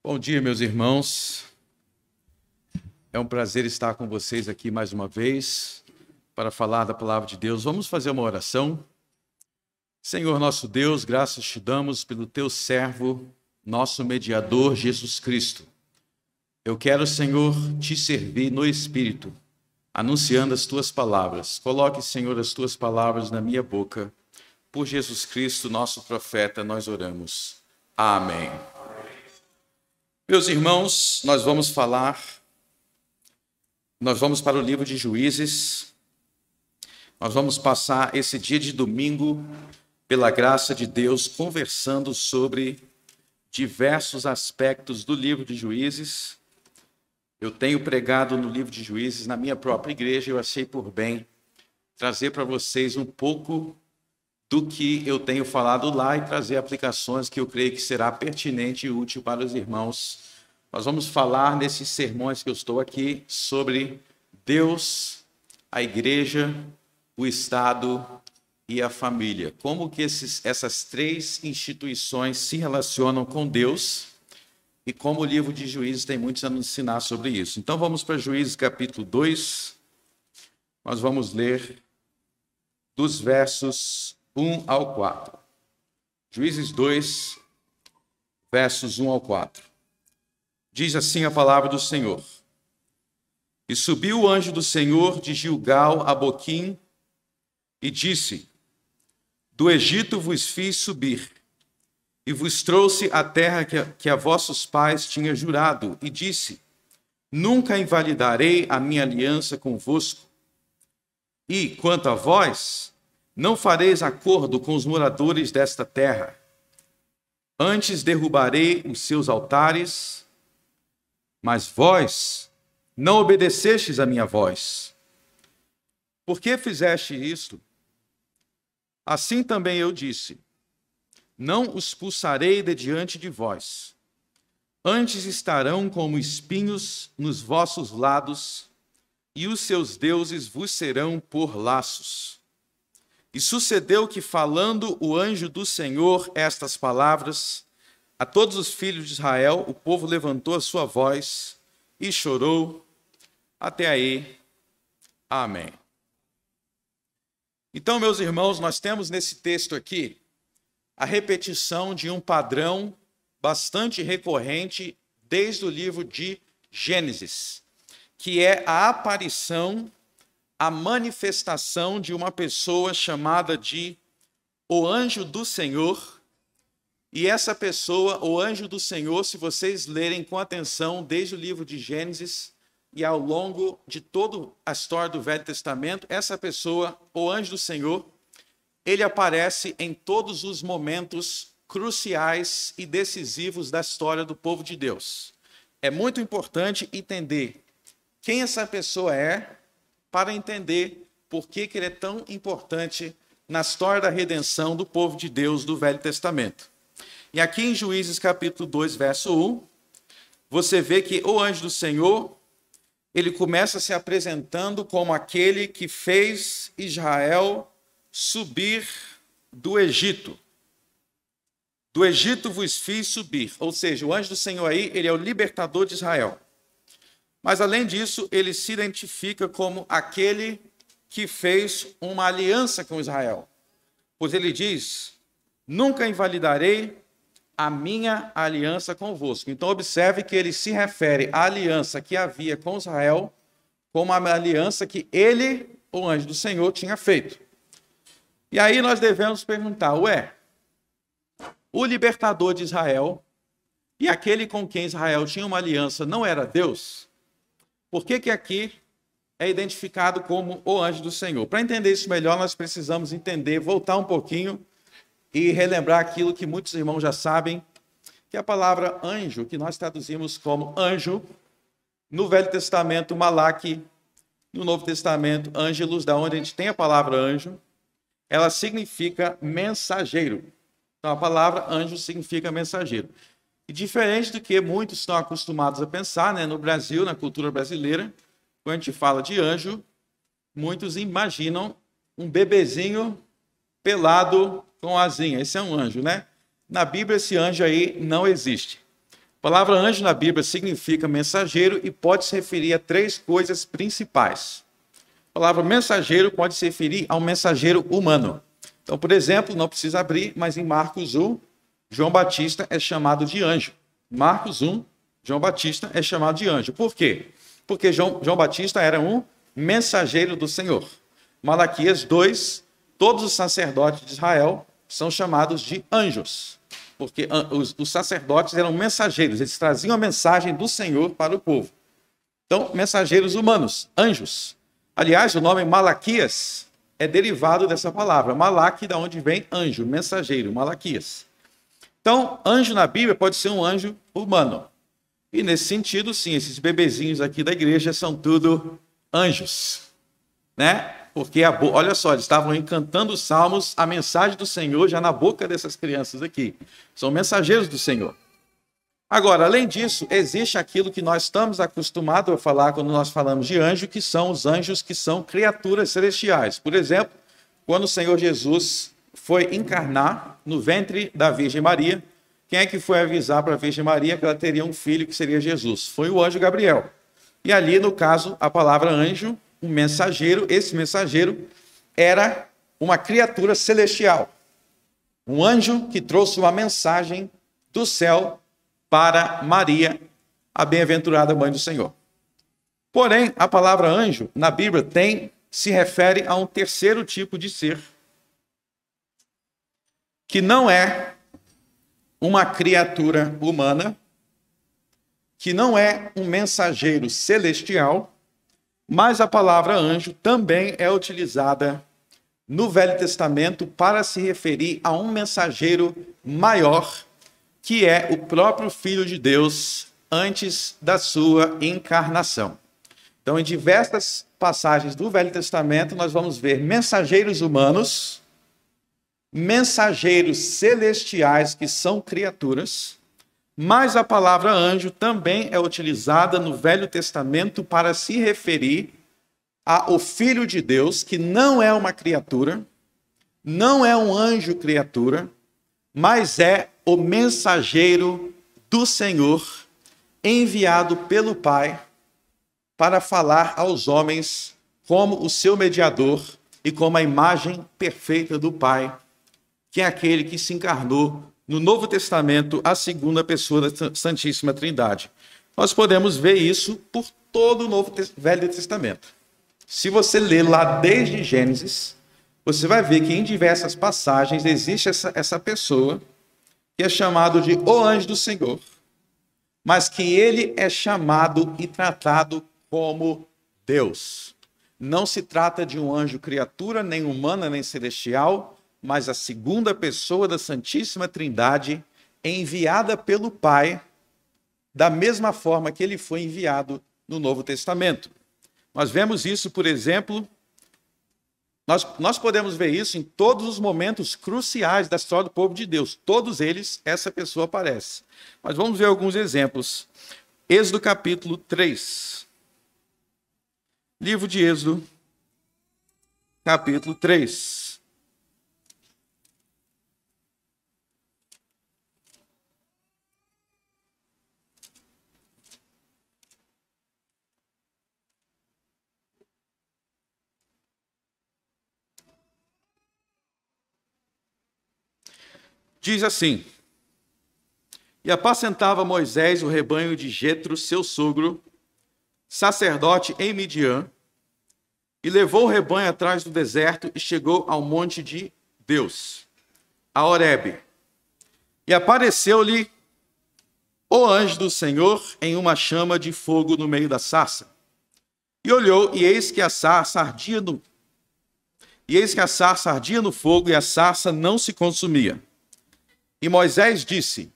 Bom dia, meus irmãos. É um prazer estar com vocês aqui mais uma vez para falar da palavra de Deus. Vamos fazer uma oração. Senhor nosso Deus, graças te damos pelo teu servo, nosso mediador, Jesus Cristo. Eu quero, Senhor, te servir no Espírito, anunciando as tuas palavras. Coloque, Senhor, as tuas palavras na minha boca. Por Jesus Cristo, nosso profeta, nós oramos. Amém. Meus irmãos, nós vamos para o livro de Juízes. Nós vamos passar esse dia de domingo, pela graça de Deus, conversando sobre diversos aspectos do livro de Juízes. Eu tenho pregado no livro de Juízes na minha própria igreja, eu achei por bem trazer para vocês um pouco do que eu tenho falado lá e trazer aplicações que eu creio que será pertinente e útil para os irmãos. Nós vamos falar nesses sermões que eu estou aqui sobre Deus, a igreja, o Estado e a família. Como que essas três instituições se relacionam com Deus e como o livro de Juízes tem muito a nos ensinar sobre isso. Então vamos para Juízes capítulo 2. Nós vamos ler dos versos 1 ao 4. Juízes 2, versos 1 ao 4. Diz assim a palavra do Senhor. E subiu o anjo do Senhor de Gilgal a Boquim e disse: Do Egito vos fiz subir, e vos trouxe a terra que a vossos pais tinha jurado, e disse: Nunca invalidarei a minha aliança convosco. E, quanto a vós, não fareis acordo com os moradores desta terra. Antes derrubarei os seus altares, mas vós não obedecestes a minha voz. Por que fizeste isto? Assim também eu disse: Não os expulsarei de diante de vós. Antes estarão como espinhos nos vossos lados, e os seus deuses vos serão por laços. E sucedeu que, falando o anjo do Senhor estas palavras, a todos os filhos de Israel, o povo levantou a sua voz e chorou. Até aí. Amém. Então, meus irmãos, nós temos nesse texto aqui a repetição de um padrão bastante recorrente desde o livro de Gênesis, que é a aparição, a manifestação de uma pessoa chamada de o anjo do Senhor. E essa pessoa, o anjo do Senhor, se vocês lerem com atenção desde o livro de Gênesis e ao longo de toda a história do Velho Testamento, essa pessoa, o anjo do Senhor, ele aparece em todos os momentos cruciais e decisivos da história do povo de Deus. É muito importante entender quem essa pessoa é para entender por que ele é tão importante na história da redenção do povo de Deus do Velho Testamento. E aqui em Juízes capítulo 2, verso 1, você vê que o anjo do Senhor, ele começa se apresentando como aquele que fez Israel subir do Egito. Do Egito vos fiz subir. Ou seja, o anjo do Senhor aí, ele é o libertador de Israel. Mas, além disso, ele se identifica como aquele que fez uma aliança com Israel. Pois ele diz: Nunca invalidarei a minha aliança convosco. Então, observe que ele se refere à aliança que havia com Israel como uma aliança que ele, o anjo do Senhor, tinha feito. E aí nós devemos perguntar, o libertador de Israel e aquele com quem Israel tinha uma aliança não era Deus? Por que aqui é identificado como o anjo do Senhor? Para entender isso melhor, nós precisamos voltar um pouquinho e relembrar aquilo que muitos irmãos já sabem, que a palavra anjo, que nós traduzimos como anjo, no Velho Testamento, Malaque, no Novo Testamento, ângelos, da onde a gente tem a palavra anjo, ela significa mensageiro. Então, a palavra anjo significa mensageiro. E diferente do que muitos estão acostumados a pensar, no Brasil, na cultura brasileira, quando a gente fala de anjo, muitos imaginam um bebezinho pelado com asinha. Esse é um anjo, né? Na Bíblia, esse anjo aí não existe. A palavra anjo na Bíblia significa mensageiro e pode se referir a três coisas principais. A palavra mensageiro pode se referir a um mensageiro humano. Então, por exemplo, não precisa abrir, mas em Marcos 1, João Batista é chamado de anjo. Marcos 1, João Batista é chamado de anjo. Por quê? Porque João Batista era um mensageiro do Senhor. Malaquias 2, todos os sacerdotes de Israel são chamados de anjos, porque os sacerdotes eram mensageiros, eles traziam a mensagem do Senhor para o povo. Então, mensageiros humanos, anjos. Aliás, o nome Malaquias é derivado dessa palavra. Malaque, da onde vem anjo, mensageiro, Malaquias. Então, anjo na Bíblia pode ser um anjo humano. E nesse sentido, sim, esses bebezinhos aqui da igreja são tudo anjos, né? Porque, olha só, eles estavam encantando os salmos, a mensagem do Senhor já na boca dessas crianças aqui. São mensageiros do Senhor. Agora, além disso, existe aquilo que nós estamos acostumados a falar quando nós falamos de anjo, que são os anjos que são criaturas celestiais. Por exemplo, quando o Senhor Jesus foi encarnar no ventre da Virgem Maria, quem é que foi avisar para a Virgem Maria que ela teria um filho que seria Jesus? Foi o anjo Gabriel. E ali, no caso, a palavra anjo, um mensageiro, esse mensageiro era uma criatura celestial. Um anjo que trouxe uma mensagem do céu para Maria, a bem-aventurada mãe do Senhor. Porém, a palavra anjo, na Bíblia, se refere a um terceiro tipo de ser, que não é uma criatura humana, que não é um mensageiro celestial, mas a palavra anjo também é utilizada no Velho Testamento para se referir a um mensageiro maior, que é o próprio Filho de Deus antes da sua encarnação. Então, em diversas passagens do Velho Testamento, nós vamos ver mensageiros humanos, mensageiros celestiais, que são criaturas, mas a palavra anjo também é utilizada no Velho Testamento para se referir ao Filho de Deus, que não é uma criatura, não é um anjo criatura, mas é o mensageiro do Senhor, enviado pelo Pai para falar aos homens como o seu mediador e como a imagem perfeita do Pai, que é aquele que se encarnou no Novo Testamento, a segunda pessoa da Santíssima Trindade. Nós podemos ver isso por todo o Velho Testamento. Se você ler lá desde Gênesis, você vai ver que em diversas passagens existe essa pessoa que é chamado de o anjo do Senhor, mas que ele é chamado e tratado como Deus. Não se trata de um anjo criatura, nem humana, nem celestial, mas a segunda pessoa da Santíssima Trindade, enviada pelo Pai, da mesma forma que ele foi enviado no Novo Testamento. Nós vemos isso, por exemplo, nós podemos ver isso em todos os momentos cruciais da história do povo de Deus. Todos eles, essa pessoa aparece. Mas vamos ver alguns exemplos. Êxodo capítulo 3. Livro de Êxodo, capítulo 3. Diz assim: E apacentava Moisés o rebanho de Jetro, seu sogro, sacerdote em Midian, e levou o rebanho atrás do deserto e chegou ao monte de Deus, a Horebe. E apareceu-lhe o anjo do Senhor em uma chama de fogo no meio da sarça. E olhou, e eis que a sarça ardia no fogo, e a sarça não se consumia. E Moisés disse: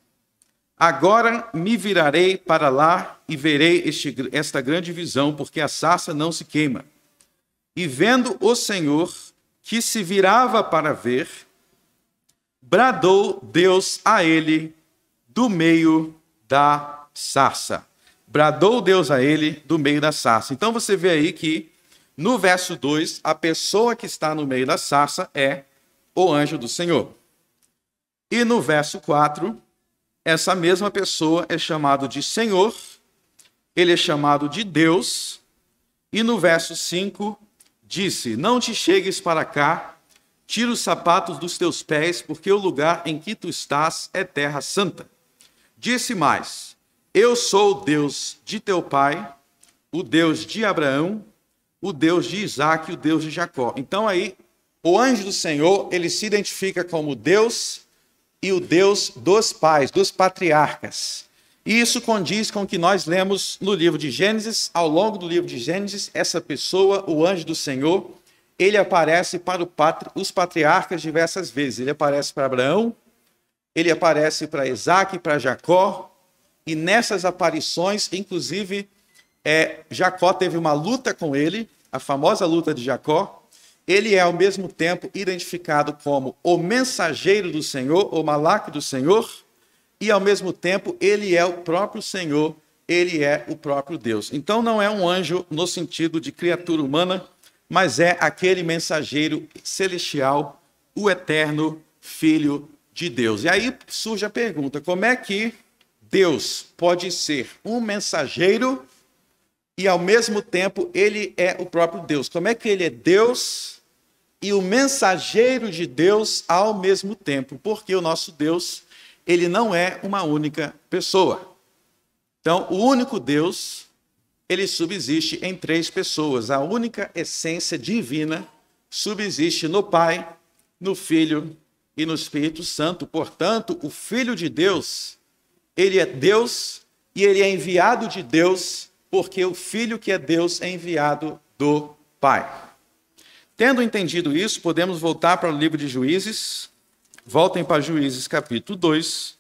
Agora me virarei para lá e verei esta grande visão, porque a sarça não se queima. E vendo o Senhor que se virava para ver, bradou Deus a ele do meio da sarça. Bradou Deus a ele do meio da sarça. Então você vê aí que no verso 2, a pessoa que está no meio da sarça é o anjo do Senhor. E no verso 4, essa mesma pessoa é chamado de Senhor, ele é chamado de Deus, e no verso 5 disse: não te chegues para cá, tira os sapatos dos teus pés, porque o lugar em que tu estás é terra santa. Disse mais: eu sou o Deus de teu pai, o Deus de Abraão, o Deus de Isaque, o Deus de Jacó. Então aí, o anjo do Senhor, ele se identifica como Deus e o Deus dos pais, dos patriarcas. E isso condiz com o que nós lemos no livro de Gênesis. Ao longo do livro de Gênesis, essa pessoa, o anjo do Senhor, ele aparece para os patriarcas diversas vezes. Ele aparece para Abraão, ele aparece para Isaque, para Jacó, e nessas aparições, inclusive, Jacó teve uma luta com ele, a famosa luta de Jacó. Ele é, ao mesmo tempo, identificado como o mensageiro do Senhor, o malaque do Senhor, e, ao mesmo tempo, ele é o próprio Senhor, ele é o próprio Deus. Então, não é um anjo no sentido de criatura humana, mas é aquele mensageiro celestial, o eterno Filho de Deus. E aí surge a pergunta: como é que Deus pode ser um mensageiro e, ao mesmo tempo, ele é o próprio Deus? Como é que ele é Deus e o mensageiro de Deus ao mesmo tempo? Porque o nosso Deus, ele não é uma única pessoa. Então, o único Deus, ele subsiste em três pessoas. A única essência divina subsiste no Pai, no Filho e no Espírito Santo. Portanto, o Filho de Deus, ele é Deus e ele é enviado de Deus, porque o Filho que é Deus é enviado do Pai. Tendo entendido isso, podemos voltar para o livro de Juízes. Voltem para Juízes capítulo 2.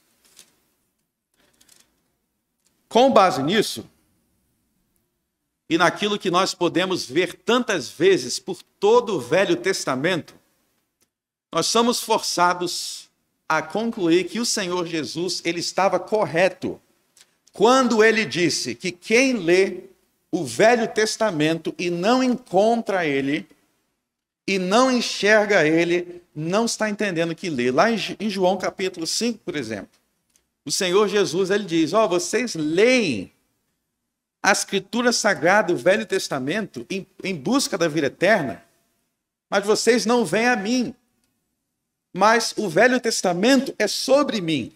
Com base nisso, e naquilo que nós podemos ver tantas vezes por todo o Velho Testamento, nós somos forçados a concluir que o Senhor Jesus, ele estava correto quando ele disse que quem lê o Velho Testamento e não encontra ele, e não enxerga ele, não está entendendo o que lê. Lá em João capítulo 5, por exemplo, o Senhor Jesus, ele diz: vocês leem a Escritura Sagrada, o Velho Testamento, em busca da vida eterna, mas vocês não vêm a mim. Mas o Velho Testamento é sobre mim.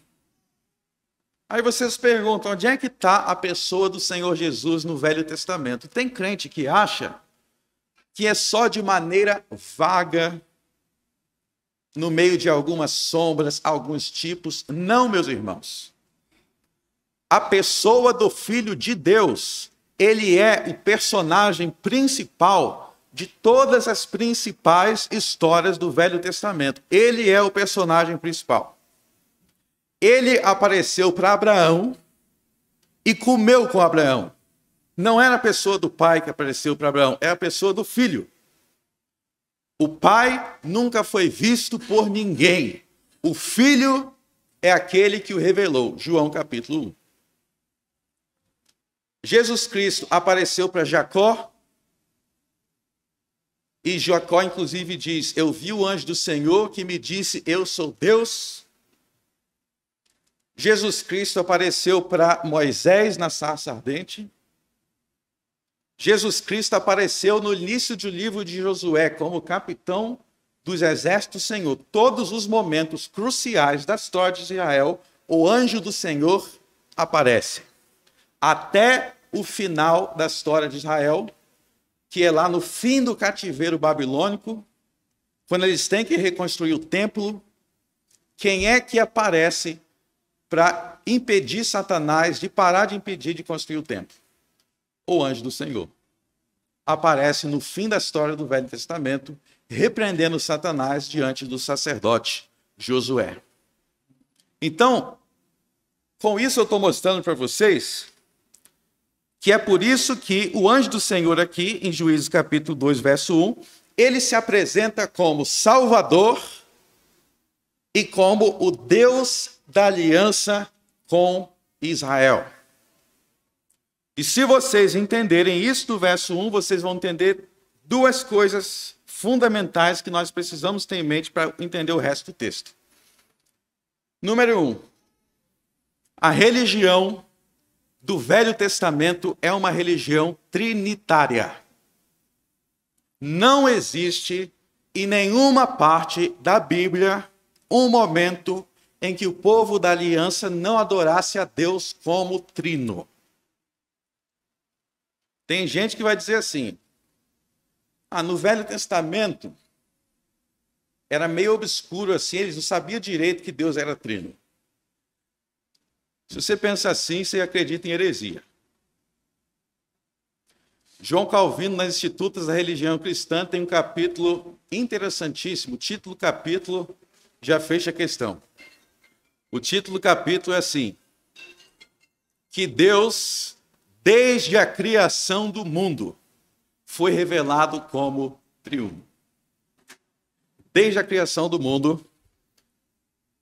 Aí vocês perguntam: onde é que está a pessoa do Senhor Jesus no Velho Testamento? Tem crente que acha que é só de maneira vaga, no meio de algumas sombras, alguns tipos. Não, meus irmãos. A pessoa do Filho de Deus, ele é o personagem principal de todas as principais histórias do Velho Testamento. Ele é o personagem principal. Ele apareceu para Abraão e comeu com Abraão. Não era a pessoa do pai que apareceu para Abraão, é a pessoa do filho. O pai nunca foi visto por ninguém. O filho é aquele que o revelou. João capítulo 1. Jesus Cristo apareceu para Jacó, e Jacó inclusive diz: eu vi o anjo do Senhor que me disse, eu sou Deus. Jesus Cristo apareceu para Moisés na sarça ardente. Jesus Cristo apareceu no início do livro de Josué como capitão dos exércitos do Senhor. Todos os momentos cruciais da história de Israel, o anjo do Senhor aparece. Até o final da história de Israel, que é lá no fim do cativeiro babilônico, quando eles têm que reconstruir o templo. Quem é que aparece para impedir Satanás de parar de impedir de construir o templo? O anjo do Senhor. Aparece no fim da história do Velho Testamento, repreendendo Satanás diante do sacerdote Josué. Então, com isso eu estou mostrando para vocês que é por isso que o anjo do Senhor aqui, em Juízes capítulo 2, verso 1, ele se apresenta como Salvador e como o Deus da aliança com Israel. E se vocês entenderem isso do verso 1, vocês vão entender duas coisas fundamentais que nós precisamos ter em mente para entender o resto do texto. Número 1. A religião do Velho Testamento é uma religião trinitária. Não existe em nenhuma parte da Bíblia um momento em que o povo da aliança não adorasse a Deus como trino. Tem gente que vai dizer assim: no Velho Testamento era meio obscuro assim, eles não sabiam direito que Deus era trino. Se você pensa assim, você acredita em heresia. João Calvino, nas Institutas da Religião Cristã, tem um capítulo interessantíssimo. O título do capítulo já fecha a questão. O título do capítulo é assim: que Deus, desde a criação do mundo, foi revelado como triuno. Desde a criação do mundo,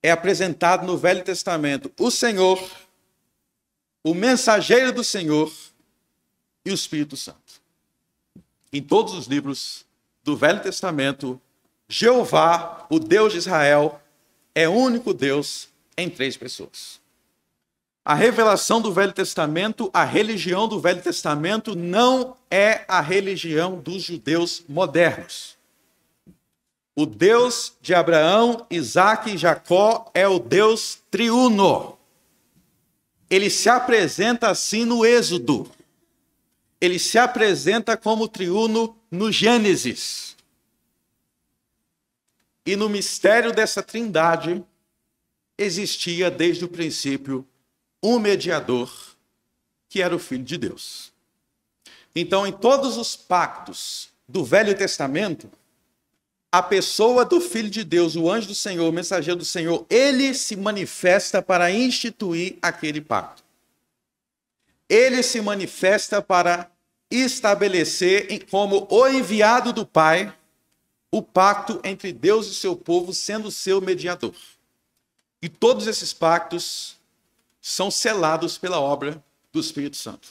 é apresentado no Velho Testamento o Senhor, o mensageiro do Senhor e o Espírito Santo. Em todos os livros do Velho Testamento, Jeová, o Deus de Israel, é o único Deus em 3 pessoas. A revelação do Velho Testamento, a religião do Velho Testamento não é a religião dos judeus modernos. O Deus de Abraão, Isaque e Jacó é o Deus triuno. Ele se apresenta assim no Êxodo. Ele se apresenta como triuno no Gênesis. E no mistério dessa trindade, existia desde o princípio um mediador, que era o Filho de Deus. Então, em todos os pactos do Velho Testamento, a pessoa do Filho de Deus, o anjo do Senhor, o mensageiro do Senhor, ele se manifesta para instituir aquele pacto. Ele se manifesta para estabelecer como o enviado do Pai o pacto entre Deus e seu povo, sendo seu mediador. E todos esses pactos são selados pela obra do Espírito Santo.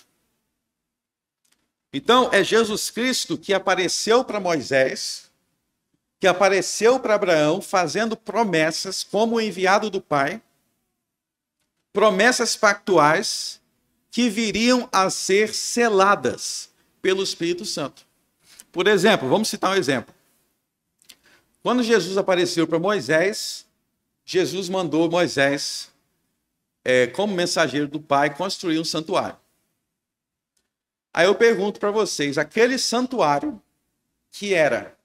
Então, é Jesus Cristo que apareceu para Moisés, que apareceu para Abraão, fazendo promessas como enviado do Pai, promessas pactuais que viriam a ser seladas pelo Espírito Santo. Por exemplo, vamos citar um exemplo. Quando Jesus apareceu para Moisés, Jesus mandou Moisés, como mensageiro do Pai, construir um santuário. Aí eu pergunto para vocês, aquele santuário que era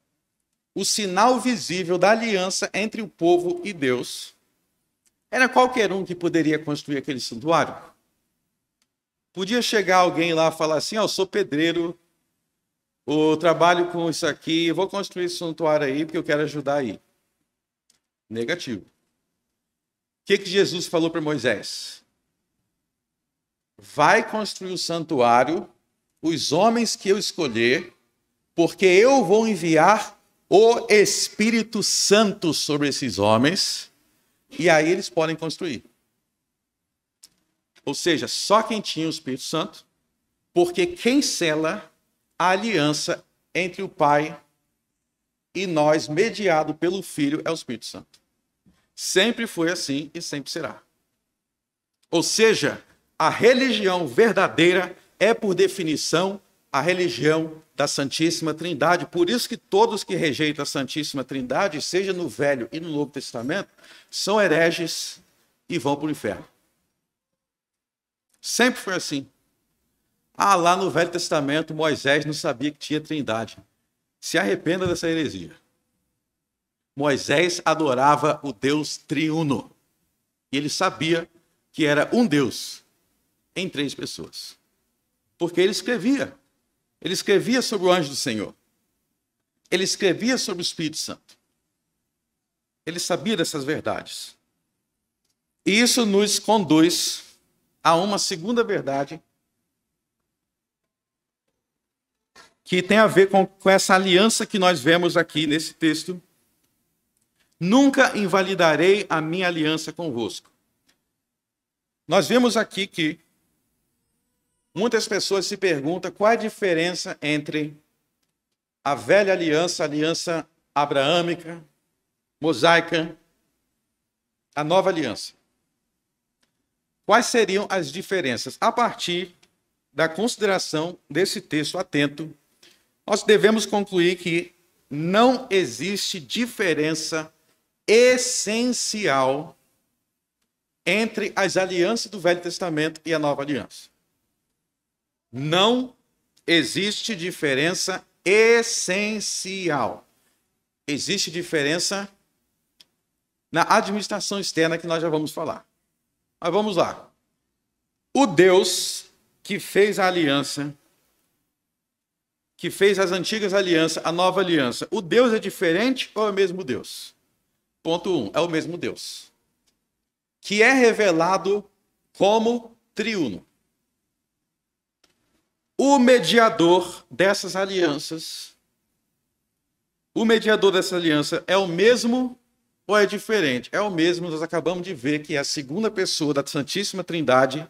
o sinal visível da aliança entre o povo e Deus, era qualquer um que poderia construir aquele santuário? Podia chegar alguém lá e falar assim: eu sou pedreiro, eu trabalho com isso aqui, eu vou construir esse santuário aí porque eu quero ajudar aí. Negativo. O que Jesus falou para Moisés? Vai construir o santuário, os homens que eu escolher, porque eu vou enviar o Espírito Santo sobre esses homens, e aí eles podem construir. Ou seja, só quem tinha o Espírito Santo, porque quem sela a aliança entre o Pai e nós, mediado pelo Filho, é o Espírito Santo. Sempre foi assim e sempre será. Ou seja, a religião verdadeira é, por definição, a religião da Santíssima Trindade. Por isso que todos que rejeitam a Santíssima Trindade, seja no Velho e no Novo Testamento, são hereges e vão para o inferno. Sempre foi assim. Lá no Velho Testamento, Moisés não sabia que tinha Trindade. Se arrependa dessa heresia. Moisés adorava o Deus triuno. E ele sabia que era um Deus em 3 pessoas. Porque ele escrevia. Ele escrevia sobre o anjo do Senhor. Ele escrevia sobre o Espírito Santo. Ele sabia dessas verdades. E isso nos conduz a uma segunda verdade que tem a ver com essa aliança que nós vemos aqui nesse texto. Nunca invalidarei a minha aliança convosco. Nós vemos aqui que muitas pessoas se perguntam qual é a diferença entre a velha aliança, a aliança abraâmica, mosaica, a nova aliança. Quais seriam as diferenças? A partir da consideração desse texto atento, nós devemos concluir que não existe diferença essencial entre as alianças do Velho Testamento e a Nova Aliança. Não existe diferença essencial. Existe diferença na administração externa, que nós já vamos falar. Mas vamos lá. O Deus que fez a aliança, que fez as antigas alianças, a nova aliança, o Deus é diferente ou é o mesmo Deus? Ponto 1, é o mesmo Deus, que é revelado como triuno. O mediador dessas alianças, é o mesmo ou é diferente? É o mesmo, nós acabamos de ver que é a segunda pessoa da Santíssima Trindade,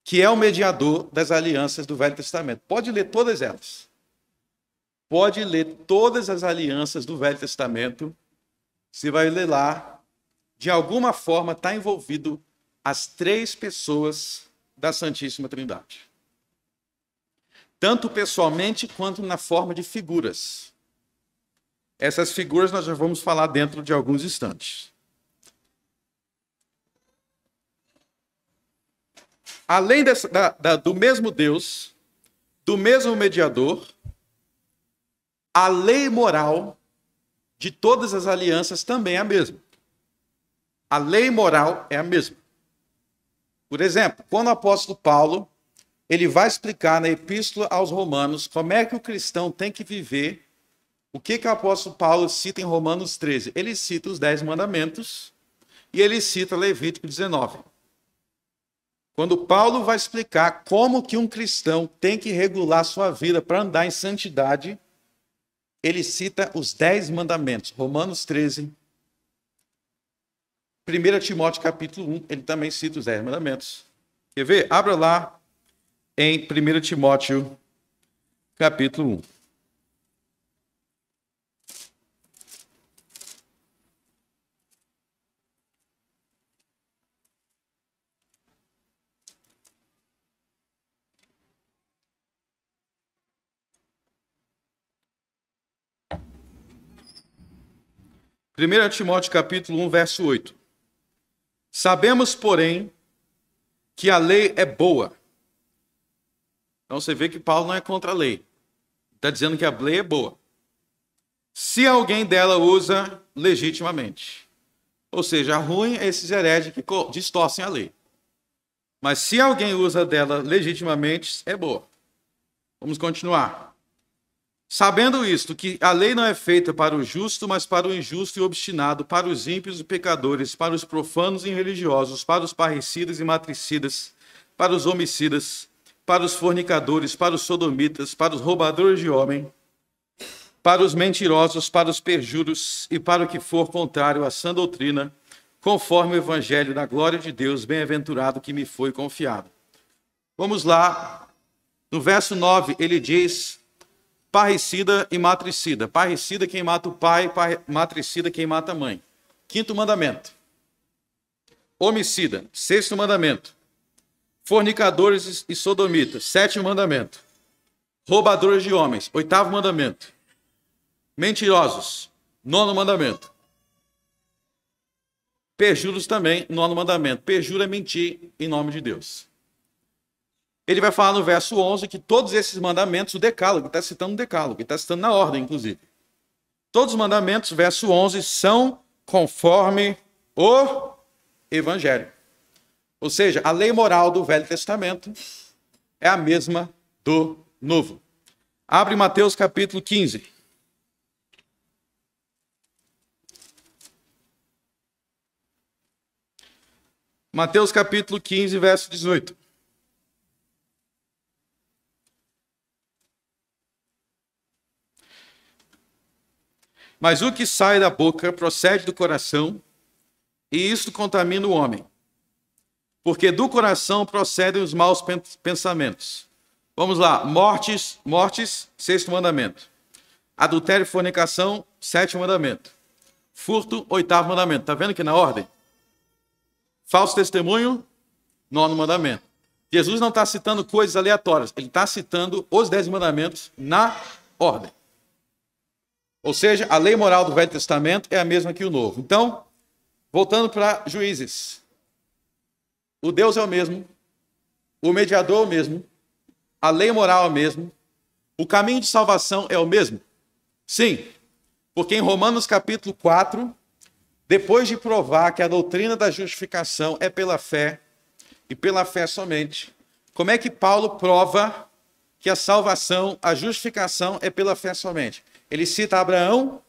que é o mediador das alianças do Velho Testamento. Pode ler todas elas. Pode ler todas as alianças do Velho Testamento. Você vai ler lá, de alguma forma está envolvido as três pessoas da Santíssima Trindade. Tanto pessoalmente quanto na forma de figuras. Essas figuras nós já vamos falar dentro de alguns instantes. Além do mesmo Deus, do mesmo mediador, a lei moral de todas as alianças também é a mesma. A lei moral é a mesma. Por exemplo, quando o apóstolo Paulo ele vai explicar na Epístola aos Romanos como é que o cristão tem que viver, o que o apóstolo Paulo cita em Romanos 13? Ele cita os 10 mandamentos e ele cita Levítico 19. Quando Paulo vai explicar como que um cristão tem que regular sua vida para andar em santidade, ele cita os 10 mandamentos. Romanos 13, 1 Timóteo capítulo 1, ele também cita os 10 mandamentos. Quer ver? Abra lá em 1 Timóteo capítulo 1. Primeiro Timóteo capítulo 1, verso 8. Sabemos, porém, que a lei é boa. Então você vê que Paulo não é contra a lei. Está dizendo que a lei é boa. Se alguém dela usa legitimamente. Ou seja, ruim é esses hereges que distorcem a lei. Mas se alguém usa dela legitimamente, é boa. Vamos continuar. Sabendo isto, que a lei não é feita para o justo, mas para o injusto e obstinado, para os ímpios e pecadores, para os profanos e irreligiosos, para os parricidas e matricidas, para os homicidas, para os fornicadores, para os sodomitas, para os roubadores de homem, para os mentirosos, para os perjuros e para o que for contrário à sã doutrina, conforme o evangelho da glória de Deus, bem-aventurado que me foi confiado. Vamos lá. No verso 9, ele diz: parricida e matricida. Parricida quem mata o pai, matricida quem mata a mãe. Quinto mandamento. Homicida. Sexto mandamento. Fornicadores e sodomitas. Sétimo mandamento. Roubadores de homens. Oitavo mandamento. Mentirosos. Nono mandamento. Perjuros também. Nono mandamento. Perjuro é mentir em nome de Deus. Ele vai falar no verso 11 que todos esses mandamentos, o decálogo, está citando o decálogo, está citando na ordem, inclusive. Todos os mandamentos, verso 11, são conforme o evangelho. Ou seja, a lei moral do Velho Testamento é a mesma do Novo. Abre Mateus capítulo 15. Mateus capítulo 15, verso 18. Mas o que sai da boca procede do coração, e isto contamina o homem. Porque do coração procedem os maus pensamentos. Vamos lá. Mortes, sexto mandamento. Adultério e fornicação, sétimo mandamento. Furto, oitavo mandamento. Está vendo aqui na ordem? Falso testemunho, 9º mandamento. Jesus não está citando coisas aleatórias, ele está citando os 10 mandamentos na ordem. Ou seja, a lei moral do Velho Testamento é a mesma que o Novo. Então, voltando para Juízes. O Deus é o mesmo, o mediador é o mesmo, a lei moral é o mesmo, o caminho de salvação é o mesmo? Sim, porque em Romanos capítulo 4, depois de provar que a doutrina da justificação é pela fé, e pela fé somente, como é que Paulo prova que a salvação, a justificação é pela fé somente? Ele cita Abraão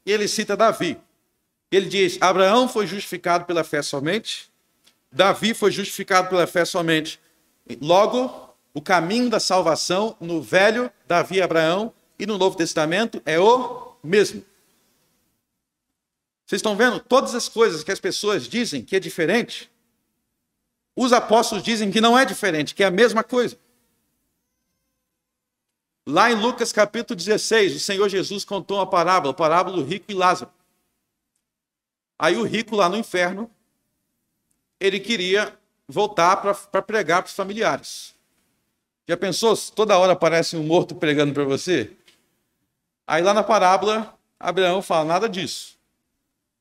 e ele cita Davi. Ele diz, Abraão foi justificado pela fé somente, Davi foi justificado pela fé somente. Logo, o caminho da salvação no Velho, Davi e Abraão, e no Novo Testamento é o mesmo. Vocês estão vendo? Todas as coisas que as pessoas dizem que é diferente, os apóstolos dizem que não é diferente, que é a mesma coisa. Lá em Lucas capítulo 16, o Senhor Jesus contou uma parábola, a parábola do rico e Lázaro. Aí o rico lá no inferno, ele queria voltar para pregar para os familiares. Já pensou se toda hora aparece um morto pregando para você? Aí lá na parábola, Abraão fala, nada disso.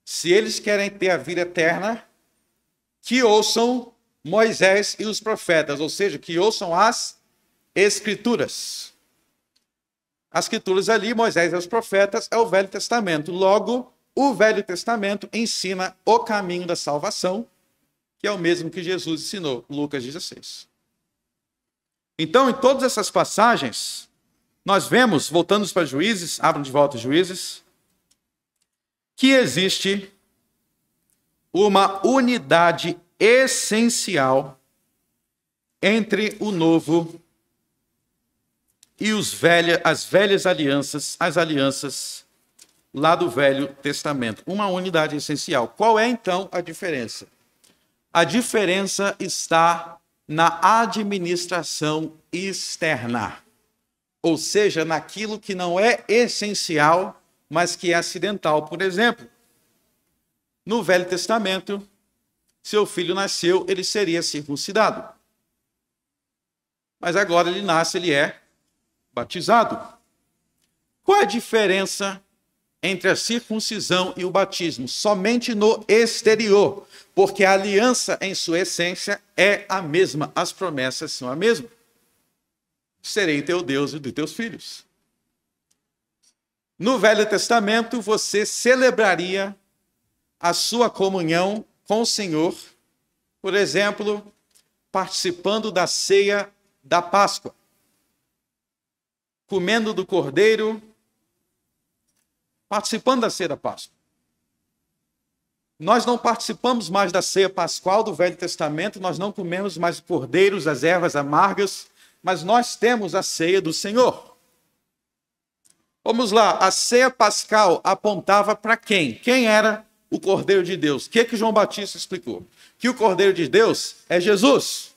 Se eles querem ter a vida eterna, que ouçam Moisés e os profetas, ou seja, que ouçam as Escrituras. As Escrituras ali, Moisés e os profetas, é o Velho Testamento. Logo, o Velho Testamento ensina o caminho da salvação, que é o mesmo que Jesus ensinou, Lucas 16. Então, em todas essas passagens, nós vemos, voltando para Juízes, abram de volta Juízes, que existe uma unidade essencial entre o Novo e as velhas alianças, as alianças lá do Velho Testamento. Uma unidade essencial. Qual é, então, a diferença? A diferença está na administração externa, ou seja, naquilo que não é essencial, mas que é acidental. Por exemplo, no Velho Testamento, seu filho nasceu, ele seria circuncidado. Mas agora ele nasce, ele é batizado. Qual é a diferença entre a circuncisão e o batismo? Somente no exterior, porque a aliança em sua essência é a mesma, as promessas são a mesma. Serei teu Deus e dos teus filhos. No Velho Testamento, você celebraria a sua comunhão com o Senhor, por exemplo, participando da ceia da Páscoa, comendo do cordeiro, participando da ceia da Páscoa. Nós não participamos mais da ceia pascual do Velho Testamento, nós não comemos mais cordeiros, as ervas amargas, mas nós temos a ceia do Senhor. Vamos lá, a ceia pascal apontava para quem? Quem era o Cordeiro de Deus? O que João Batista explicou? Que o Cordeiro de Deus é Jesus.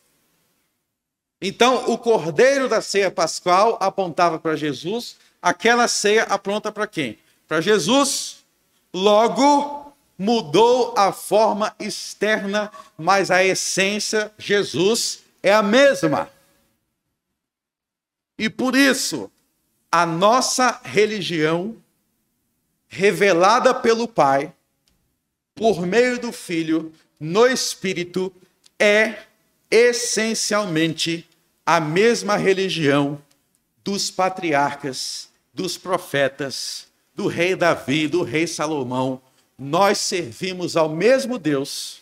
Então, o Cordeiro da ceia pascal apontava para Jesus, aquela ceia aponta para quem? Para Jesus. Logo, mudou a forma externa, mas a essência, Jesus, é a mesma. E por isso, a nossa religião, revelada pelo Pai, por meio do Filho, no Espírito, é essencialmente a mesma religião dos patriarcas, dos profetas, do rei Davi, do rei Salomão. Nós servimos ao mesmo Deus,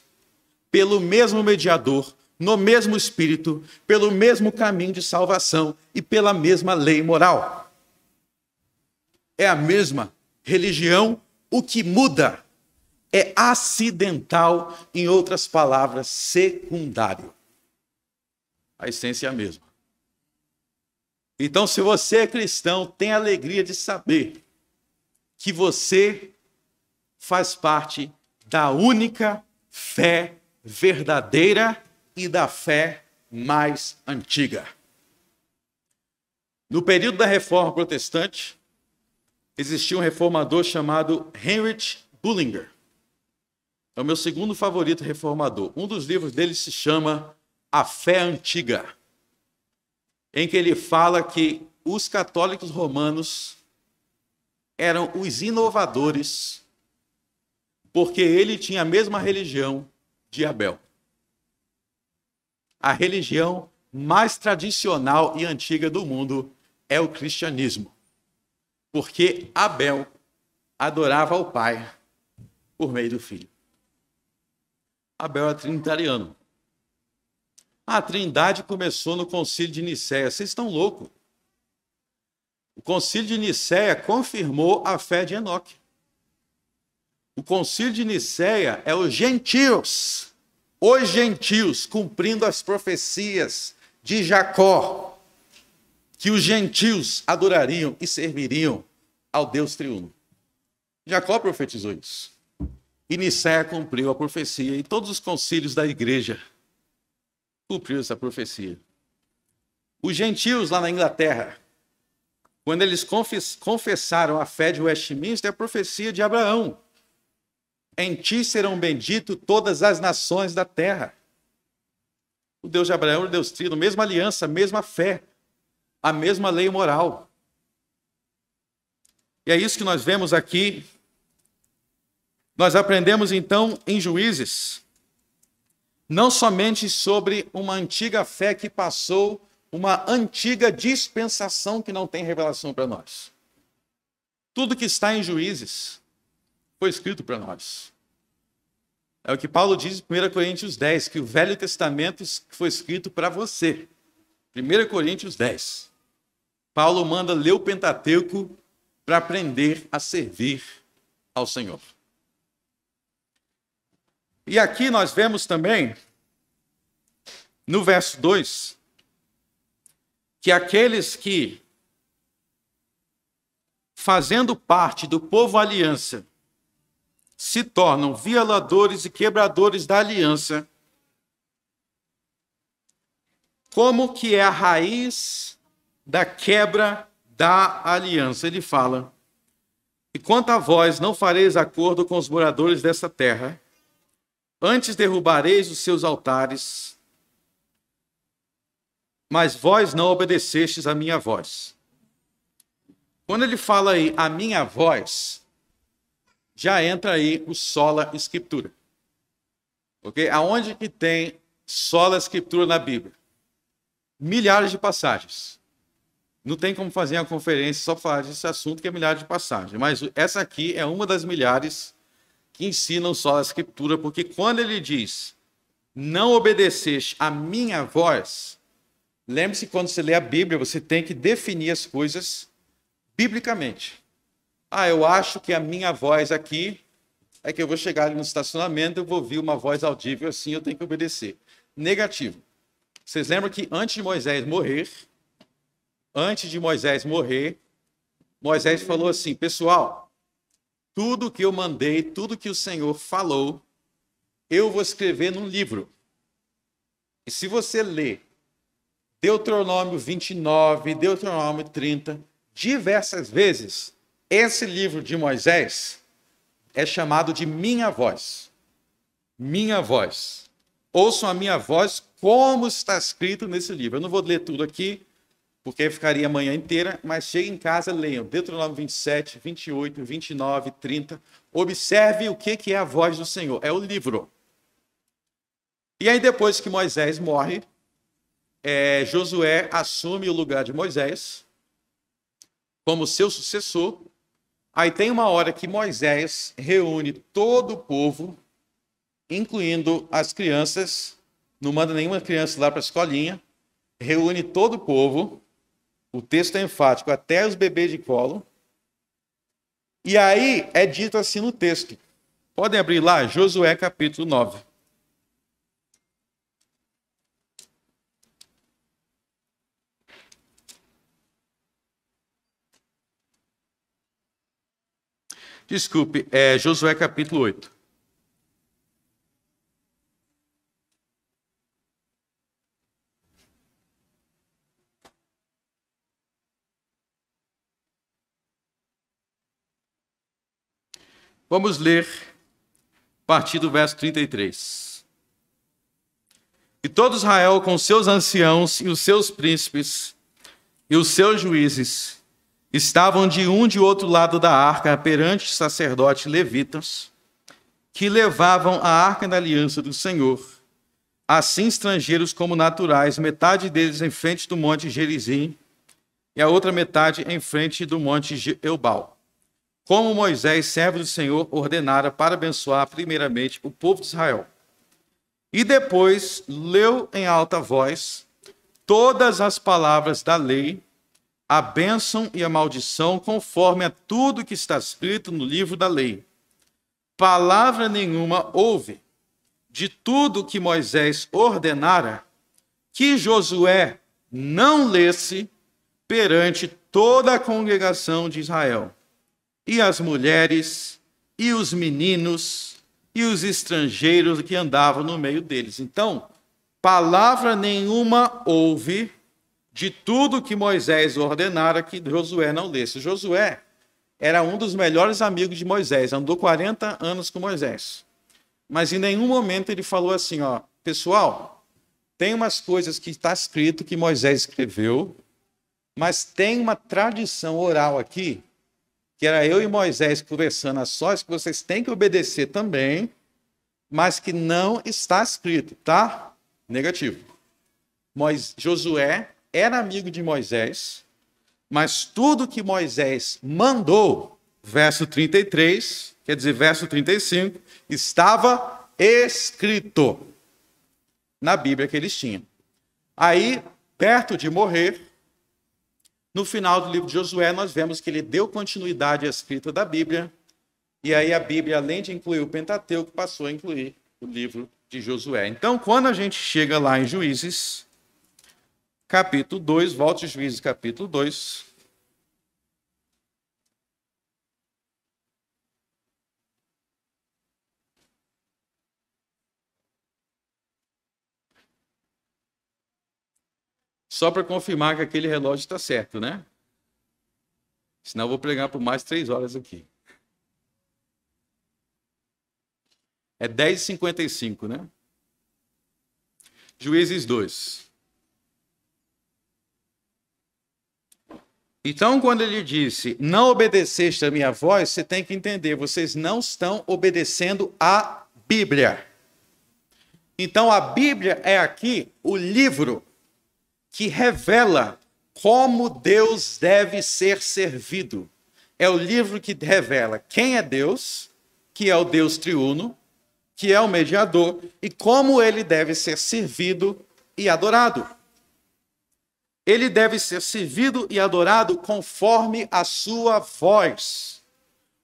pelo mesmo mediador, no mesmo Espírito, pelo mesmo caminho de salvação e pela mesma lei moral. É a mesma religião, o que muda é acidental, em outras palavras, secundário. A essência é a mesma. Então, se você é cristão, tem a alegria de saber que você faz parte da única fé verdadeira e da fé mais antiga. No período da Reforma Protestante, existia um reformador chamado Heinrich Bullinger. É o meu segundo favorito reformador. Um dos livros dele se chama A Fé Antiga, em que ele fala que os católicos romanos eram os inovadores, porque ele tinha a mesma religião de Abel. A religião mais tradicional e antiga do mundo é o cristianismo, porque Abel adorava ao Pai por meio do Filho. Abel é trinitariano. A Trindade começou no Concílio de Nicéia. Vocês estão loucos? O Concílio de Nicéia confirmou a fé de Enoque. O Concílio de Nicéia é os gentios cumprindo as profecias de Jacó, que os gentios adorariam e serviriam ao Deus triuno. Jacó profetizou isso. E Nicéia cumpriu a profecia, e todos os concílios da igreja cumpriram essa profecia. Os gentios lá na Inglaterra, quando eles confessaram a fé de Westminster, é a profecia de Abraão. Em ti serão benditas todas as nações da terra. O Deus de Abraão é o Deus trino, mesma aliança, mesma fé, a mesma lei moral. E é isso que nós vemos aqui. Nós aprendemos então em Juízes, não somente sobre uma antiga fé que passou uma antiga dispensação que não tem revelação para nós. Tudo que está em Juízes foi escrito para nós. É o que Paulo diz em 1 Coríntios 10, que o Velho Testamento foi escrito para você. 1 Coríntios 10. Paulo manda ler o Pentateuco para aprender a servir ao Senhor. E aqui nós vemos também, no verso 2, que aqueles que, fazendo parte do povo aliança, se tornam violadores e quebradores da aliança, como que é a raiz da quebra da aliança? Ele fala: e quanto a vós, não fareis acordo com os moradores dessa terra, antes derrubareis os seus altares, mas vós não obedecestes a minha voz. Quando ele fala aí, a minha voz, já entra aí o sola escritura. Ok? Aonde que tem sola escritura na Bíblia? Milhares de passagens. Não tem como fazer uma conferência só para falar desse assunto, que é milhares de passagens. Mas essa aqui é uma das milhares que ensinam sola escritura, porque quando ele diz, não obedeceste a minha voz, lembre-se, quando você lê a Bíblia, você tem que definir as coisas biblicamente. Eu acho que a minha voz aqui é que eu vou chegar ali no estacionamento, eu vou ouvir uma voz audível assim, eu tenho que obedecer. Negativo. Vocês lembram que antes de Moisés morrer, Moisés falou assim: pessoal, tudo que eu mandei, tudo que o Senhor falou, eu vou escrever num livro. E se você ler Deuteronômio 29, Deuteronômio 30, diversas vezes, esse livro de Moisés é chamado de minha voz. Minha voz. Ouçam a minha voz como está escrito nesse livro. Eu não vou ler tudo aqui, porque aí ficaria a manhã inteira, mas cheguem em casa, leiam Deuteronômio 27, 28, 29, 30. Observe o que é a voz do Senhor. É o livro. E aí, depois que Moisés morre, Josué assume o lugar de Moisés como seu sucessor. Aí tem uma hora que Moisés reúne todo o povo, incluindo as crianças, não manda nenhuma criança lá para a escolinha, reúne todo o povo, o texto é enfático, até os bebês de colo, e aí é dito assim no texto. Podem abrir lá, Josué capítulo 9. Desculpe, Josué capítulo 8. Vamos ler a partir do verso 33. E todo Israel, com seus anciãos e os seus príncipes e os seus juízes, estavam de um e de outro lado da arca perante os sacerdotes levitas, que levavam a arca da aliança do Senhor, assim estrangeiros como naturais, metade deles em frente do monte Gerizim e a outra metade em frente do monte Eubal, como Moisés, servo do Senhor, ordenara para abençoar primeiramente o povo de Israel. E depois leu em alta voz todas as palavras da lei, a bênção e a maldição, conforme a tudo que está escrito no livro da lei. Palavra nenhuma houve de tudo que Moisés ordenara, que Josué não lesse perante toda a congregação de Israel. E as mulheres, e os meninos, e os estrangeiros que andavam no meio deles. Então, palavra nenhuma houve de tudo que Moisés ordenara que Josué não lesse. Josué era um dos melhores amigos de Moisés, andou 40 anos com Moisés. Mas em nenhum momento ele falou assim, ó, pessoal, tem umas coisas que está escrito que Moisés escreveu, mas tem uma tradição oral aqui, que era eu e Moisés conversando a sós, que vocês têm que obedecer também, mas que não está escrito, tá? Negativo. Josué era amigo de Moisés, mas tudo que Moisés mandou, verso 33, quer dizer, verso 35, estava escrito na Bíblia que eles tinham. Aí, perto de morrer, no final do livro de Josué, nós vemos que ele deu continuidade à escrita da Bíblia, e aí a Bíblia, além de incluir o Pentateuco, passou a incluir o livro de Josué. Então, quando a gente chega lá em Juízes, capítulo 2, volte Juízes, capítulo 2. Só para confirmar que aquele relógio está certo, né? Senão eu vou pregar por mais 3 horas aqui. É 10h55, né? Juízes 2. Então, quando ele disse, não obedeceste a minha voz, você tem que entender, vocês não estão obedecendo a Bíblia. Então, a Bíblia é aqui o livro que revela como Deus deve ser servido. É o livro que revela quem é Deus, que é o Deus triuno, que é o mediador, e como ele deve ser servido e adorado. Ele deve ser servido e adorado conforme a sua voz,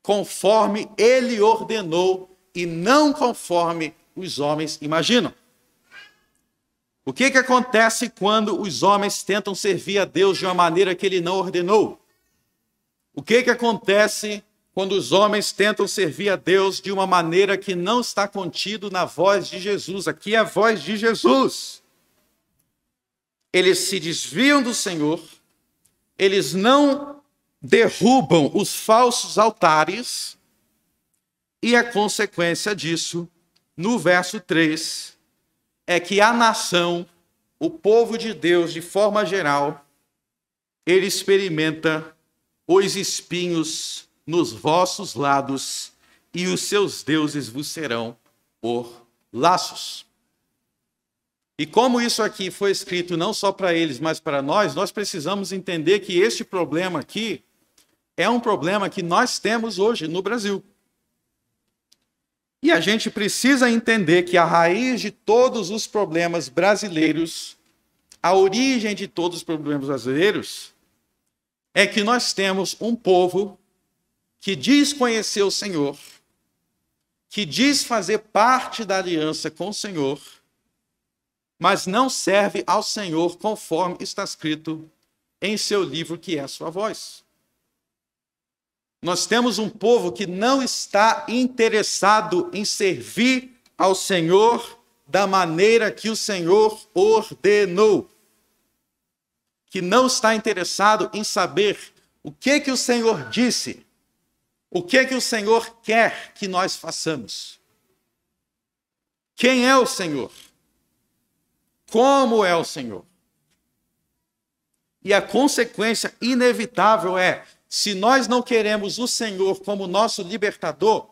conforme ele ordenou, e não conforme os homens imaginam. O que acontece quando os homens tentam servir a Deus de uma maneira que ele não ordenou? O que acontece quando os homens tentam servir a Deus de uma maneira que não está contido na voz de Jesus? Aqui é a voz de Jesus. Eles se desviam do Senhor, eles não derrubam os falsos altares, e a consequência disso, no verso 3, é que a nação, o povo de Deus, de forma geral, ele experimenta os espinhos nos vossos lados, e os seus deuses vos serão por laços. E como isso aqui foi escrito não só para eles, mas para nós precisamos entender que este problema aqui é um problema que nós temos hoje no Brasil. E a gente precisa entender que a raiz de todos os problemas brasileiros, a origem de todos os problemas brasileiros, é que nós temos um povo que diz conhecer o Senhor, que diz fazer parte da aliança com o Senhor, mas não serve ao Senhor conforme está escrito em seu livro, que é a sua voz. Nós temos um povo que não está interessado em servir ao Senhor da maneira que o Senhor ordenou. Que não está interessado em saber o que o Senhor disse, o que o Senhor quer que nós façamos. Quem é o Senhor? como é o Senhor. E a consequência inevitável é, se nós não queremos o Senhor como nosso libertador,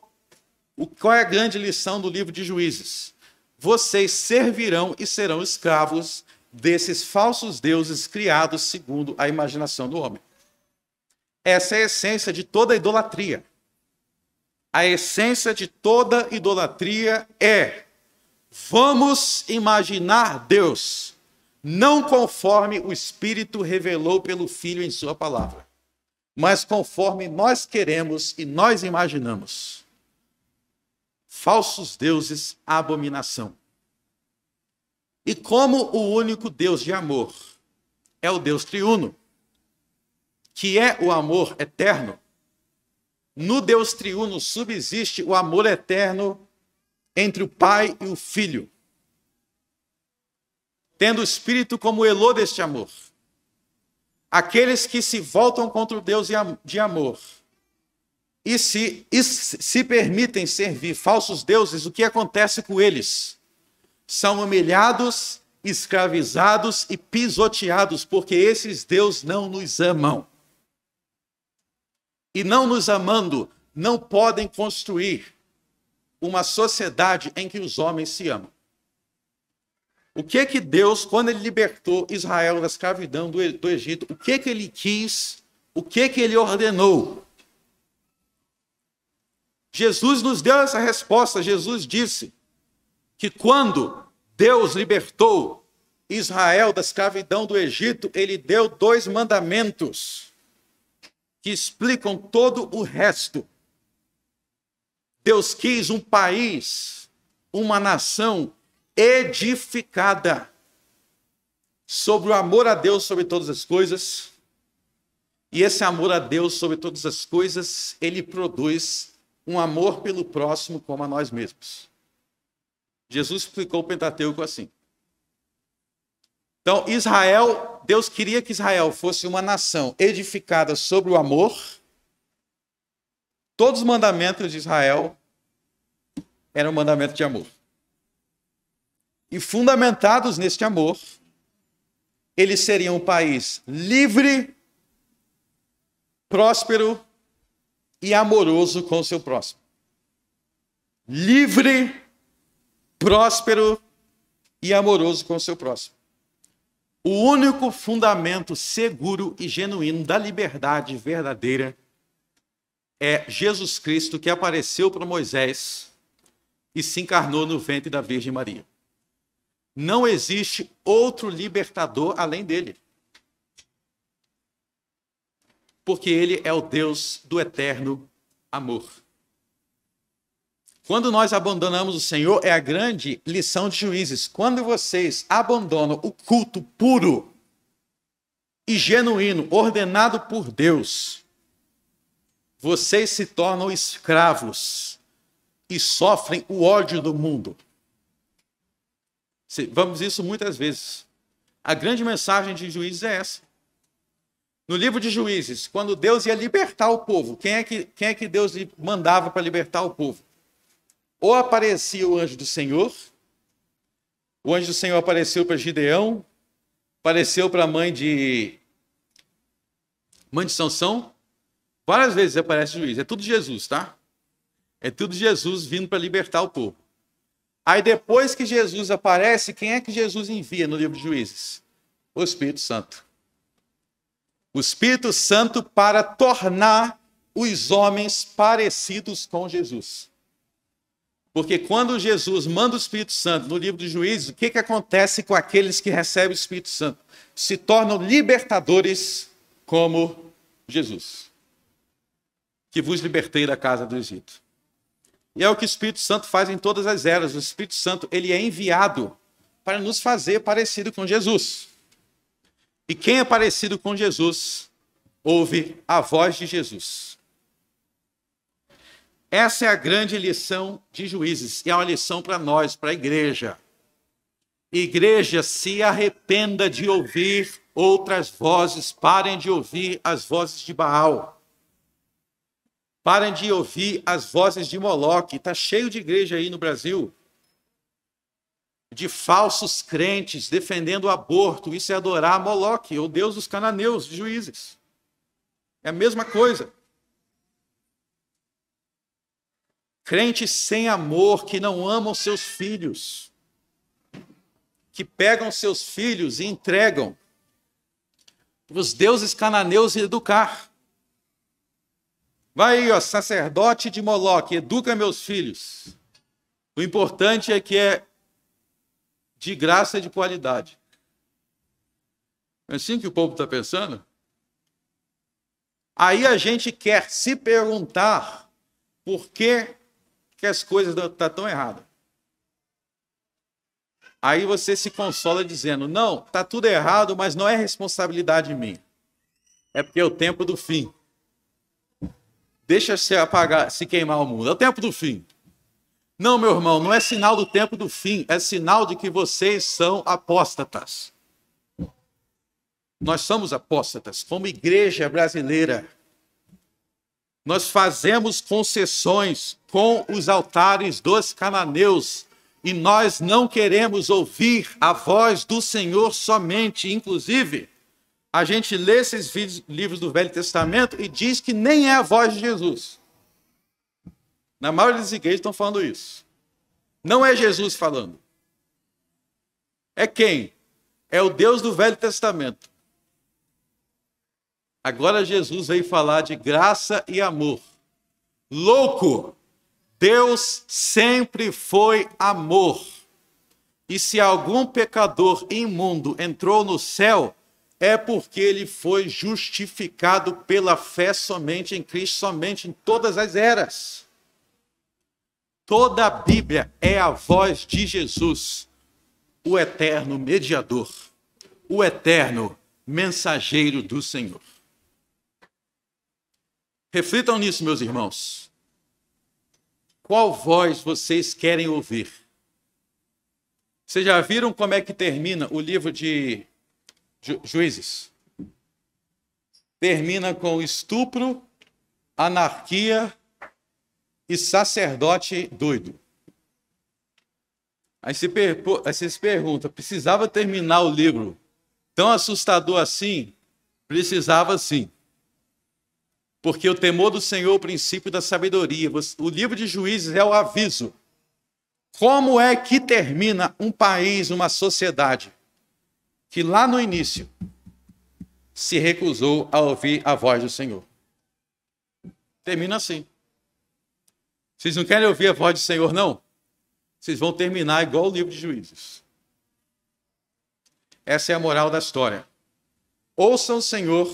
qual é a grande lição do livro de Juízes? Vocês servirão e serão escravos desses falsos deuses criados segundo a imaginação do homem. Essa é a essência de toda idolatria. A essência de toda idolatria é: vamos imaginar Deus, não conforme o Espírito revelou pelo Filho em sua palavra, mas conforme nós queremos e nós imaginamos. Falsos deuses, abominação. E como o único Deus de amor é o Deus triuno, que é o amor eterno, no Deus triuno subsiste o amor eterno entre o Pai e o Filho, tendo o Espírito como elô deste amor. Aqueles que se voltam contra o Deus de amor e se permitem servir falsos deuses, o que acontece com eles? São humilhados, escravizados e pisoteados, porque esses deuses não nos amam. E não nos amando, não podem construir uma sociedade em que os homens se amam. O que Deus, quando ele libertou Israel da escravidão do Egito, o que ele quis, o que ele ordenou? Jesus nos deu essa resposta. Jesus disse que quando Deus libertou Israel da escravidão do Egito, ele deu 2 mandamentos que explicam todo o resto. Deus quis um país, uma nação edificada sobre o amor a Deus sobre todas as coisas. E esse amor a Deus sobre todas as coisas, ele produz um amor pelo próximo como a nós mesmos. Jesus explicou o Pentateuco assim. Então, Israel, Deus queria que Israel fosse uma nação edificada sobre o amor. Todos os mandamentos de Israel eram mandamentos de amor. E fundamentados neste amor, eles seriam um país livre, próspero e amoroso com o seu próximo. Livre, próspero e amoroso com o seu próximo. O único fundamento seguro e genuíno da liberdade verdadeira é Jesus Cristo, que apareceu para Moisés e se encarnou no ventre da Virgem Maria. Não existe outro libertador além dele. Porque ele é o Deus do eterno amor. Quando nós abandonamos o Senhor, é a grande lição de Juízes. Quando vocês abandonam o culto puro e genuíno, ordenado por Deus, vocês se tornam escravos e sofrem o ódio do mundo. Vamos isso muitas vezes. A grande mensagem de Juízes é essa. No livro de Juízes, quando Deus ia libertar o povo, quem é que Deus mandava para libertar o povo? Ou aparecia o anjo do Senhor apareceu para Gideão, apareceu para a mãe de Sansão. Várias vezes aparece o juiz. É tudo Jesus, tá? É tudo Jesus vindo para libertar o povo. Aí depois que Jesus aparece, quem é que Jesus envia no livro de Juízes? O Espírito Santo. O Espírito Santo para tornar os homens parecidos com Jesus. Porque quando Jesus manda o Espírito Santo no livro de Juízes, o que acontece com aqueles que recebem o Espírito Santo? Se tornam libertadores como Jesus, que vos libertei da casa do Egito. E é o que o Espírito Santo faz em todas as eras. O Espírito Santo, ele é enviado para nos fazer parecido com Jesus. E quem é parecido com Jesus, ouve a voz de Jesus. Essa é a grande lição de Juízes, e é uma lição para nós, para a igreja. Igreja, se arrependa de ouvir outras vozes, parem de ouvir as vozes de Baal. Parem de ouvir as vozes de Moloque. Está cheio de igreja aí no Brasil de falsos crentes defendendo o aborto. Isso é adorar Moloque, o deus dos cananeus, de Juízes. É a mesma coisa. Crentes sem amor, que não amam seus filhos, que pegam seus filhos e entregam para os deuses cananeus educar. Vai aí, ó, sacerdote de Moloque, educa meus filhos. O importante é que é de graça e de qualidade. É assim que o povo está pensando? Aí a gente quer se perguntar por que as coisas estão tão erradas. Aí você se consola dizendo, não, está tudo errado, mas não é responsabilidade minha. É porque é o tempo do fim. Deixa se apagar, se queimar o mundo. É o tempo do fim. Não, meu irmão, não é sinal do tempo do fim, é sinal de que vocês são apóstatas. Nós somos apóstatas, como igreja brasileira. Nós fazemos concessões com os altares dos cananeus e nós não queremos ouvir a voz do Senhor somente. Inclusive, a gente lê esses livros do Velho Testamento e diz que nem é a voz de Jesus. Na maioria das igrejas estão falando isso. Não é Jesus falando. É quem? É o Deus do Velho Testamento. Agora Jesus veio falar de graça e amor. Louco! Deus sempre foi amor. E se algum pecador imundo entrou no céu, é porque ele foi justificado pela fé somente em Cristo, somente em todas as eras. Toda a Bíblia é a voz de Jesus, o eterno mediador, o eterno mensageiro do Senhor. Reflitam nisso, meus irmãos. Qual voz vocês querem ouvir? Vocês já viram como é que termina o livro de Juízes? Termina com estupro, anarquia e sacerdote doido. Aí você se pergunta, precisava terminar o livro tão assustador assim? Precisava sim. Porque o temor do Senhor é o princípio da sabedoria. O livro de Juízes é o aviso. Como é que termina um país, uma sociedade, que lá no início se recusou a ouvir a voz do Senhor? Termina assim. Vocês não querem ouvir a voz do Senhor, não? Vocês vão terminar igual o livro de Juízes. Essa é a moral da história. Ouçam o Senhor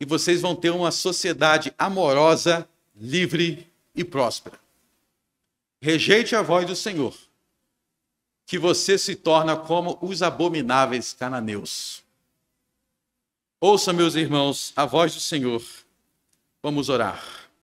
e vocês vão ter uma sociedade amorosa, livre e próspera. Rejeite a voz do Senhor, que você se torna como os abomináveis cananeus. Ouçam, meus irmãos, a voz do Senhor. Vamos orar.